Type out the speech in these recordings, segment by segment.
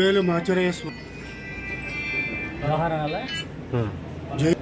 మడివేలు మాచరయ్య జై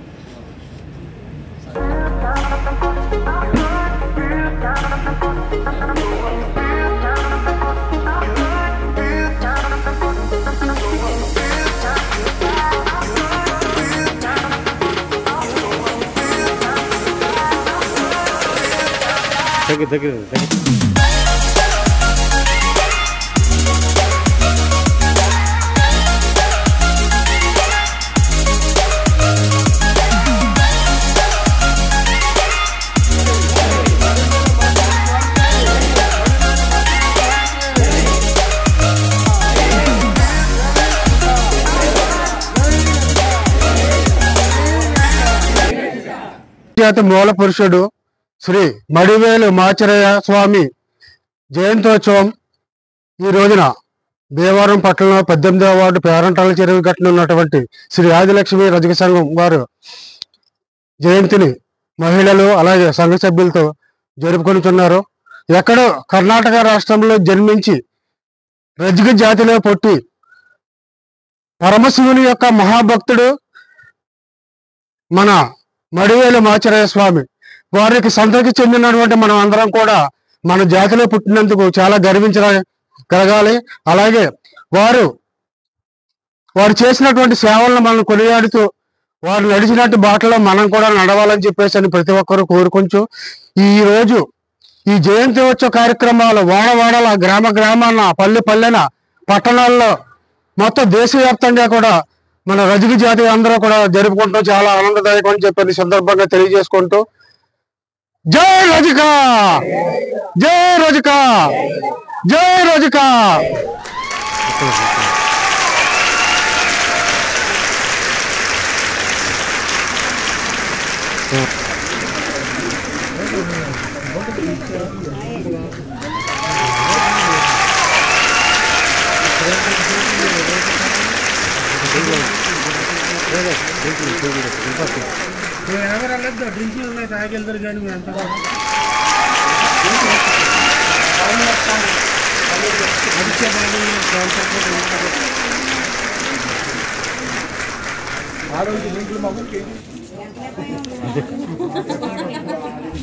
మూల పురుషుడు శ్రీ మడివేలు మాచరయ్య స్వామి జయంతోత్సవం ఈ రోజున దేవరం పట్టణంలో 18వ వార్డు పేరంటాల చెరువు గట్టున ఉన్నటువంటి శ్రీ ఆదిలక్ష్మి రజక సంఘం వారు జయంతిని మహిళలు అలాగే సంఘ సభ్యులతో జరుపుకొనుతున్నారు. ఎక్కడో కర్ణాటక రాష్ట్రంలో జన్మించి రజక జాతిలో పుట్టి పరమశివుని యొక్క మహాభక్తుడు మన మడివేలు మాచరయ్య స్వామి వారికి సంతకి చెందినటువంటి మనం అందరం కూడా మన జాతిలో పుట్టినందుకు చాలా గర్వించగలగాలి. అలాగే వారు చేసినటువంటి సేవలను మనం కొనియాడుతూ వారు నడిచినట్టు బాటలో మనం కూడా నడవాలని చెప్పేసి ప్రతి ఒక్కరూ కోరుకుంటూ ఈ రోజు ఈ జయంతి ఉత్సవ కార్యక్రమాలు వాడవాడల గ్రామాన పల్లెన పట్టణాల్లో మొత్తం దేశవ్యాప్తంగా కూడా మన రజక జాతి అందరూ కూడా జరుపుకుంటూ చాలా ఆనందదాయకం అని చెప్పి సందర్భంగా తెలియజేసుకుంటూ జై రజక, జై రజక, జై రజక. ఎవరలేదు డ్రింకింగ్ ఉన్నాయి తాగెళ్తారు కానీ మీ అంతా ఆరోగ్య డ్రింకులు మాకు